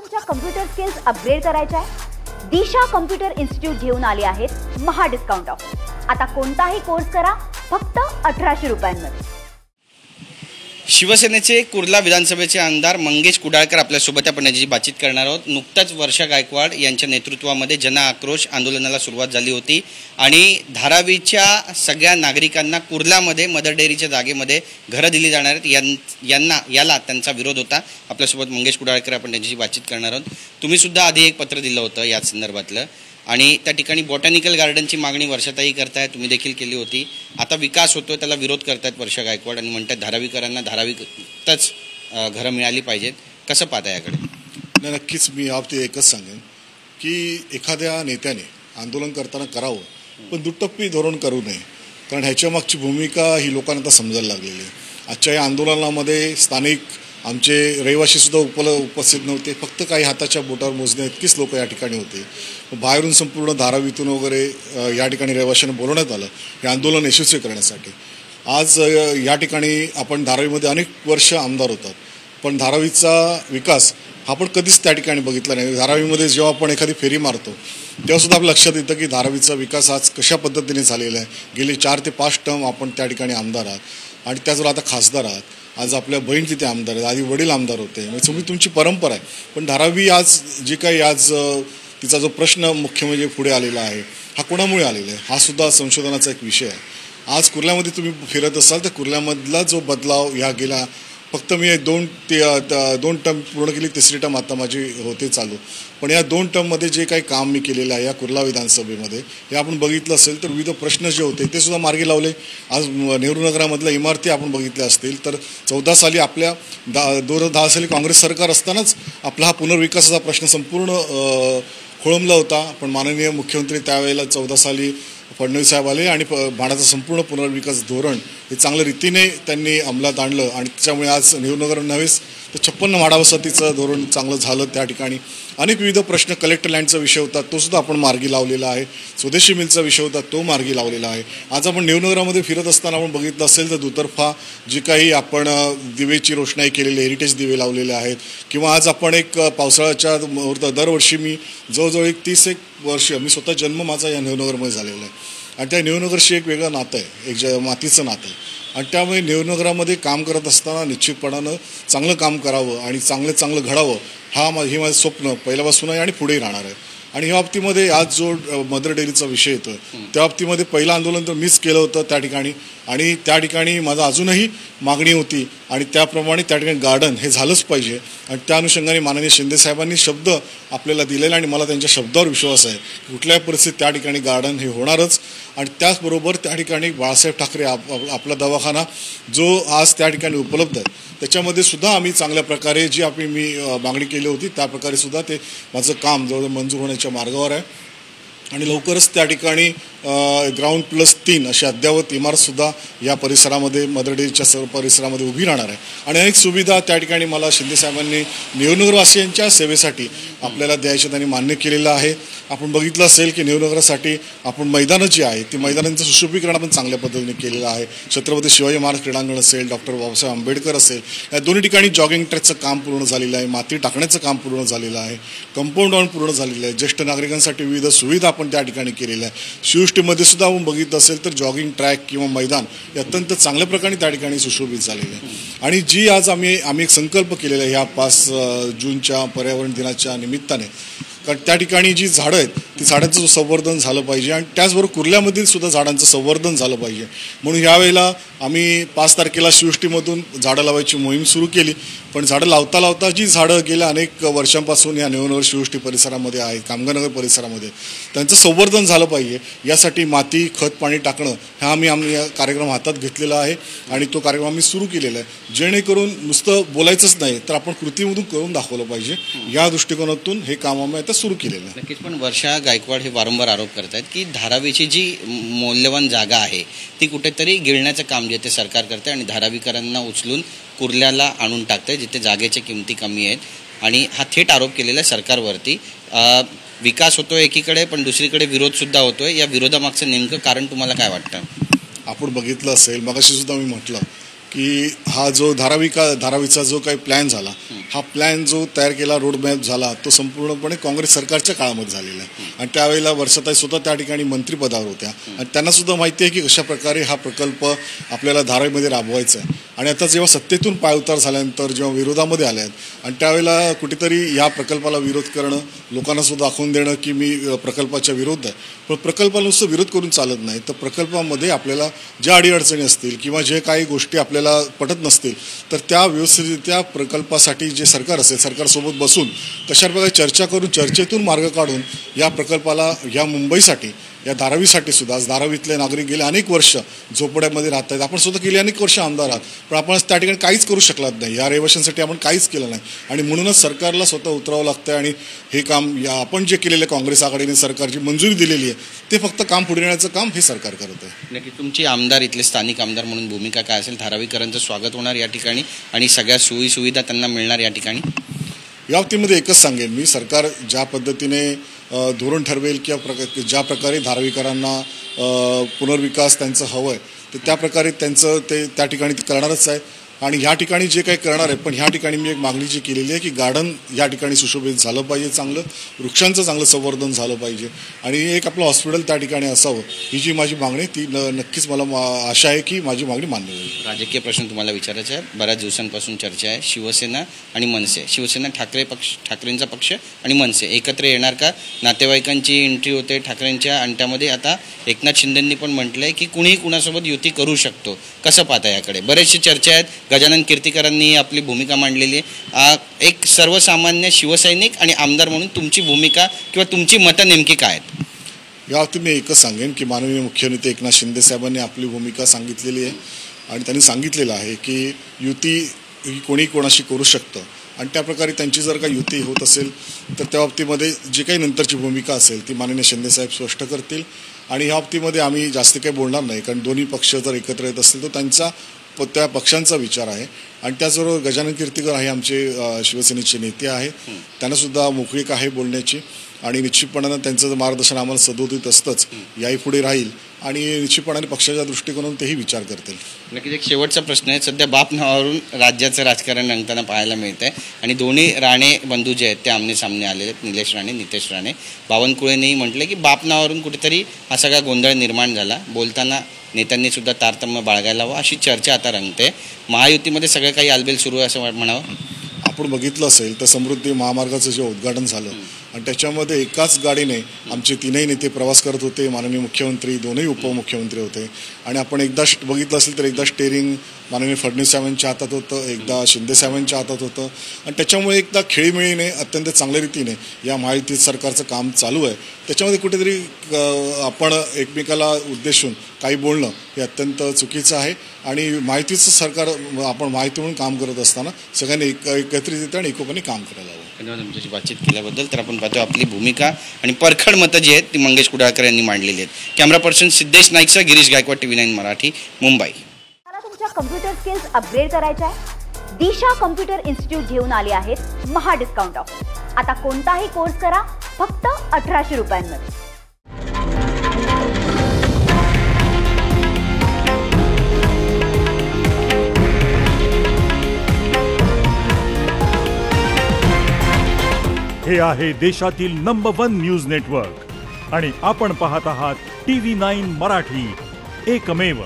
तुमच्या computer skills upgrade करायच्या आहे? दिशा कम्प्युटर इन्स्टिट्यूट घेऊन आले आहेत महा डिस्काउंट ऑफर। आता कोणताही कोर्स करा फक्त 1800 रुपयांमध्ये। शिवसेनेचे कुर्ला विधानसभेचे आमदार मंगेश कुडाळकर आपल्यासोबत आपण याची बातचीत करणार आहोत। नुकताच वर्षा गायकवाड यांच्या नेतृत्वामध्ये जन आक्रोश आंदोलनाला सुरुवात झाली होती आणि धारावीच्या सगळ्या नागरिकांना कुर्ल्यामध्ये मदर डेअरीच्या जागेमध्ये घरं दिली जाणार आहेत, याला त्यांचा विरोध होता। आपल्यासोबत मंगेश कुडाळकर आपण त्यांची बातचीत करणार आहोत। तुम्ही सुद्धा आधी एक पत्र दिलं होतं याच संदर्भातलं आणि त्या ठिकाणी बॉटॅनिकल गार्डनची मागणी वर्षाताई करतायत, तुम्ही देखील केली होती। आता विकास होतोय त्याला विरोध करतायत वर्षा गायकवाड आणि म्हणतात धारावीकरांना धारावीतच घरं मिळाली पाहिजेत। कसं पाहता याकडे? नाही, नक्कीच मी याबाबतीत एकच सांगेन की एखाद्या नेत्याने आंदोलन करताना करावं, पण दुटप्पी धोरण करू नये, कारण ह्याच्या मागची भूमिका ही लोकांना आता समजायला लागलेली आहे। आजच्या या आंदोलनामध्ये स्थानिक आमचे रहिवासीसुद्धा उपस्थित नव्हते, फक्त काही हाताच्या बोटावर मोजण्या इतकीच लोक या ठिकाणी होते। बाहेरून संपूर्ण धारावीतून वगैरे या ठिकाणी रहिवाशांना बोलवण्यात आलं हे आंदोलन यशस्वी करण्यासाठी। आज या ठिकाणी आपण धारावीमध्ये अनेक वर्ष आमदार होतात, पण धारावीचा विकास हा आपण कधीच त्या ठिकाणी बघितला नाही। धारावीमध्ये जेव्हा आपण एखादी फेरी मारतो तेव्हासुद्धा आपल्या लक्षात येतं की धारावीचा विकास आज कशा पद्धतीने झालेला आहे। गेली 4 ते 5 टर्म आपण त्या ठिकाणी आमदार आहात आणि त्याचबरोबर आता खासदार आहात। आज आपल्या बहीण तिथे आमदार आहेत, आधी वडील आमदार होते, म्हणजे तुमची परंपरा आहे। पण धारावी आज जी काही आज तिचा जो प्रश्न मुख्य म्हणजे पुढे आलेला आहे हा कोणामुळे आलेला आहे हा सुद्धा संशोधनाचा एक विषय आहे। आज कुर्ल्यामध्ये तुम्ही फिरत असाल तर कुर्ल्यामधला जो बदलाव ह्या गेला, फक्त मी 2 टर्म पूर्ण केली, 3री टर्म आता माझी होते चालू, पण या 2 टर्ममध्ये जे काही काम मी केलेलं आहे या कुर्ला विधानसभेमध्ये हे आपण बघितलं असेल तर विविध प्रश्न जे होते ते सुद्धा मार्गी लावले। आज नेहरू नगरामधल्या इमारती आपण बघितल्या असतील तर 14 साली आपल्या 2010 साली काँग्रेस सरकार असतानाच आपला हा पुनर्विकासाचा प्रश्न संपूर्ण खोळंबला होता, पण माननीय मुख्यमंत्री त्यावेळेला 14 साली फडणवीस साहेब आले आणि म्हाडाचं संपूर्ण पुनर्विकास धोरण हे चांगल्या रीतीने त्यांनी अंमलात आणलं आणि त्याच्यामुळे आज नेहरूनगर नव्हेच तर 56 म्हाडा वसाहतीचं धोरण चांगलं झालं। त्या ठिकाणी अनेक विविध प्रश्न, कलेक्टर लँडचा विषय होता तो सुद्धा आपण मार्गी लावलेला आहे, स्वदेशी मिलचा विषय होता तो मार्गी लावलेला आहे। आज आपण नेहरूनगरामध्ये फिरत असताना आपण बघितलं असेल तर दुतर्फा जी काही आपण दिवेची रोषणाई केलेली, हेरिटेज दिवे लावलेले आहेत, किंवा आज आपण एक पावसाळ्याच्या मुहूर्तात दरवर्षी मी जवळजवळ 30 वर्ष मी स्वतः जन्म माझा या नेहरूनगरमध्ये झालेला आहे आणि त्या नेहरूनगरशी एक वेगळं नातं आहे, एक मातीचं नातं आहे आणि त्यामुळे नेहरूनगरामध्ये काम करत असताना निश्चितपणानं चांगलं काम करावं आणि चांगलं घडावं हे माझं स्वप्न पहिल्यापासून आहे आणि पुढेही राहणार आहे। आणि या बाबतीमध्ये आज जो मदर डेअरीचा विषय येतो त्या बाबतीमध्ये पहिलं आंदोलन तर मीच केलं होतं त्या ठिकाणी आणि त्या ठिकाणी माझं अजूनही मागणी होती आणि त्याप्रमाणे त्या ठिकाणी गार्डन हे झालंच पाहिजे आणि त्या अनुषंगाने माननीय शिंदे साहेबांनी शब्द आपल्याला दिलेला आणि मला त्यांच्या शब्दावर विश्वास आहे कुठल्याही परिस्थितीत त्या ठिकाणी गार्डन हे होणारच। आणि त्याचबरोबर त्या ठिकाणी बाळासाहेब ठाकरे आपला दवाखाना जो आज त्या ठिकाणी उपलब्ध आहे त्याच्यामध्ये सुद्धा आम्ही चांगल्या प्रकारे जी मी मागणी केली होती त्या प्रकारे सुद्धा ते माझं काम जवळ मंजूर होण्याच्या मार्गावर आहे आणि लवकरच त्या ठिकाणी ग्राउंड +3 अशी अद्ययावत इमारतसुद्धा या परिसरामध्ये मदर डेअरीच्या सर्व परिसरामध्ये उभी राहणार आहे आणि अनेक सुविधा त्या ठिकाणी मला शिंदेसाहेबांनी नेहरूनगरवासियांच्या सेवेसाठी आपल्याला द्यायचं त्यांनी मान्य केलेलं आहे। आपण बघितलं असेल की नेहरूनगरासाठी आपण मैदानं जी आहेत ती मैदानांचं सुशोभीकरण आपण चांगल्या पद्धतीने केलेलं आहे। छत्रपती शिवाजी महाराज क्रीडांगण असेल, डॉक्टर बाबासाहेब आंबेडकर असेल, या दोन्ही ठिकाणी जॉगिंग ट्रॅकचं काम पूर्ण झालेलं आहे, माती टाकण्याचं काम पूर्ण झालेलं आहे, कंपाऊंड वॉल पूर्ण झालेलं आहे, ज्येष्ठ नागरिकांसाठी विविध सुविधा आपण त्या ठिकाणी केलेल्या आहे। शिवष्टीमध्ये सुद्धा आपण बघितलं असेल तर जॉगिंग ट्रॅक किंवा मैदान हे अत्यंत चांगल्या प्रकारे त्या ठिकाणी सुशोभित झालेलं आहे आणि जी आज आम्ही एक संकल्प केलेला आहे ह्या 5 जूनच्या पर्यावरण दिनाच्या निमित्ताने, कारण त्या ठिकाणी जी झाडं आहेत ती झाडांचं संवर्धन झालं पाहिजे आणि त्याचबरोबर कुर्ल्यामधील सुद्धा झाडांचं संवर्धन झालं पाहिजे। म्हणून यावेळेला आम्ही 5 तारखेला शिवष्टीमधून झाडं लावायची मोहीम सुरू केली, पण झाडं लावता जी झाडं गेल्या अनेक वर्षांपासून या नेहरूनगर शिवष्टी परिसरामध्ये आहेत, कामगारनगर परिसरामध्ये त्यांचं संवर्धन झालं पाहिजे यासाठी माती खत पाणी टाकणं हा आम्ही कार्यक्रम हातात घेतलेला आहे आणि तो कार्यक्रम आम्ही सुरू केलेला आहे, जेणेकरून नुसतं बोलायचंच नाही तर आपण कृतीमधून करून दाखवलं पाहिजे या दृष्टिकोनातून हे काम आम्ही आता सुरू केलेलं आहे। नक्कीच, पण वर्षा गायकवाड हे वारंवार आरोप करतात की धारावीची जी मौल्यवान जागा आहे ती कुठेतरी गिळण्याचं काम जे ते सरकार करते आणि धारावीकरांना उचलून कुर्ल्याला आणून टाकते जिथे जागेच्या किमती कमी आहेत आणि हा थेट आरोप केलेला आहे सरकारवरती। विकास होतोय एकीकडे पण दुसरीकडे विरोध सुद्धा होतोय, या विरोधामागचं नेमकं कारण तुम्हाला काय वाटतं? आपण बघितलं असेल मगाशी सुद्धा मी म्हटलं की हा जो धारावीचा जो काही प्लॅन झाला हा प्लॅन जो तयार केला रोडमॅप झाला तो संपूर्णपणे काँग्रेस सरकारच्या काळामध्ये झालेला आहे आणि त्यावेळेला वर्षाताई स्वतः त्या ठिकाणी मंत्रिपदावर होत्या आणि त्यांना सुद्धा माहिती आहे की कशा प्रकारे हा प्रकल्प आपल्याला धारावीमध्ये राबवायचा आहे. आणि आता जेव्हा सत्तेतून पायउतार झाल्यानंतर जेव्हा विरोधामध्ये आले आहेत आणि त्यावेळेला कुठेतरी या प्रकल्पाला विरोध करणं, लोकांना सुद्धा दाखवून देणं की मी प्रकल्पाच्या विरोध आहे, पण प्रकल्पाला नुसतं विरोध करून चालत नाही. तर प्रकल्पामध्ये आपल्याला ज्या अडीअडचणी असतील किंवा जे काही गोष्टी आपल्याला पटत नसतील तर त्या व्यवस्थितरित्या प्रकल्पासाठी जे सरकार असेल सरकारसोबत बसून कशाप्रकारे चर्चा करून चर्चेतून मार्ग काढून या प्रकल्पाला या मुंबईसाठी या धारावीसाठी सुद्धा आज धारावीतले नागरिक गेले अनेक वर्ष झोपड्यामध्ये राहत आहेत. आपण सुद्धा गेली अनेक वर्ष आमदार आहात पण आपण त्या ठिकाणी काहीच करू शकलात नाही. या रहिवाशांसाठी आपण काहीच केलं नाही आणि म्हणूनच सरकारला स्वतः उतरावं लागतं आणि हे काम या आपण जे केलेलं काँग्रेस आघाडीने सरकारची मंजुरी दिलेली आहे ते फक्त काम पुढे नेण्याचं काम हे सरकार करत आहे. नक्की तुमची आमदार इथले स्थानिक आमदार म्हणून भूमिका काय असेल? धारावीकरांचं स्वागत होणार या ठिकाणी आणि सगळ्या सोयीसुविधा त्यांना मिळणार या ठिकाणी? या बाबतीमध्ये एकच सांगेन मी, सरकार ज्या पद्धतीने धोरण ठरवेल किंवा ज्या प्रकारे धारावीकरांना पुनर्विकास त्यांचं हवं आहे तर त्या प्रकारे त्यांचं ते त्या ठिकाणी ते करणारच आहे आणि ह्या ठिकाणी जे काही करणार आहे. पण ह्या ठिकाणी मी एक मागणी जी केलेली आहे की गार्डन या ठिकाणी सुशोभित झालं पाहिजे, चांगलं वृक्षांचं चांगलं संवर्धन झालं पाहिजे आणि एक आपलं हॉस्पिटल त्या ठिकाणी असावं ही जी माझी मागणी ती नक्कीच मला आशा आहे की माझी मागणी मान्य होईल. राजकीय प्रश्न तुम्हाला विचारायचा आहे. बऱ्याच दिवसांपासून चर्चा आहे शिवसेना आणि मनसे. शिवसेना ठाकरेंचा पक्ष आणि मनसे एकत्र येणार का? नातेवाईकांची एंट्री होते ठाकरेंच्या आणि त्यामध्ये आता एकनाथ शिंदेंनी पण म्हटलंय की कुणीही कुणासोबत युती करू शकतो. कसं पाहता याकडे? बरेचसे चर्चा आहेत. गजानन कीर्तीकरांनी आपली भूमिका मांडलेली आहे. एक सर्वसामान्य शिवसैनिक आणि आमदार म्हणून तुमची भूमिका किंवा तुमची मतं नेमकी काय आहेत? याबाबतीत मी एकच सांगेन की माननीय मुख्य नेते एकनाथ शिंदे साहेबांनी आपली भूमिका सांगितलेली आहे आणि त्यांनी सांगितलेलं आहे की युती ही कोणी कोणाशी करू शकतं आणि त्याप्रकारे त्यांची जर का युती होत असेल तर त्या बाबतीमध्ये जी काही नंतरची भूमिका असेल ती माननीय शिंदेसाहेब स्पष्ट करतील आणि ह्या बाबतीमध्ये आम्ही जास्त काही बोलणार नाही कारण दोन्ही पक्ष जर एकत्र येत असतील तर त्या पक्षांचा विचार आहे आणि त्याचबरोबर गजानन कीर्तीकर हे आमचे शिवसेनेचे नेते आहेत. त्यांनासुद्धा मोकळीक आहे बोलण्याची आणि निश्चितपणानं त्यांचं मार्गदर्शन आम्हाला सदोदित असतंच याही पुढे राहील आणि निश्चितपणाने पक्षाच्या दृष्टिकोनातून तेही विचार करतील. नक्कीच एक शेवटचा प्रश्न आहे. सध्या बाप नावावरून राज्याचं राजकारण रंगताना पाहायला मिळत आहे आणि दोन्ही राणे बंधू जे आहेत ते आमने सामने आलेले आहेत, निलेश राणे, नितेश राणे. बावनकुळेंनीही म्हटलं की बाप नावावरून कुठेतरी हा सगळा गोंधळ निर्माण झाला. बोलताना नेत्यांनी सुद्धा तारतम्य बाळगायला हवं अशी चर्चा आता रंगते. महायुतीमध्ये सगळं काही आलबेल सुरू आहे असं म्हणावं. आपण बघितलं असेल तर समृद्धी महामार्गाचं जे उद्घाटन झालं आणि त्याच्यामध्ये एकाच गाडीने आमचे तीनही नेते प्रवास करत होते. माननीय मुख्यमंत्री, दोनही उपमुख्यमंत्री होते आणि आपण एकदा बघितलं असेल तर एकदा स्टेरिंग माननीय फडणवीस साहेबांच्या हातात होतं, एकदा शिंदे साहेबांच्या हातात होतं आणि त्याच्यामुळे एकदा खेळीमेळीने अत्यंत चांगल्या रीतीने या महायुती सरकारचं काम चालू आहे. त्याच्यामध्ये कुठेतरी आपण एकमेकाला उद्देशून काही बोलणं हे अत्यंत चुकीचं आहे आणि महायुतीचं सरकार आपण महायुती म्हणून काम करत असताना सगळ्यांनी एकत्रित येतं आणि एकोपाने काम करायला हवं. धन्यवाद तुमच्याशी बातचीत केल्याबद्दल. तर आपण पाहतो आपली भूमिका आणि परखड मतं जी आहेत ती मंगेश कुडाळकर यांनी मांडलेली आहेत. कॅमेरा पर्सन सिद्धेश नाईकचा गिरीश गायकवाड, TV9 मराठी, मुंबई. तुमच्या कम्प्युटर स्किल्स अपग्रेड करायच्या आहे? दिशा कम्प्युटर इन्स्टिट्यूट घेऊन आले आहेत महा डिस्काउंट ऑफर. आता कोणताही कोर्स करा फक्त 1800 रुपयांमध्ये. हे आहे देशातील नंबर 1 न्यूज नेटवर्क आणि आपण पाहत आहात TV9 मराठी, एकमेव.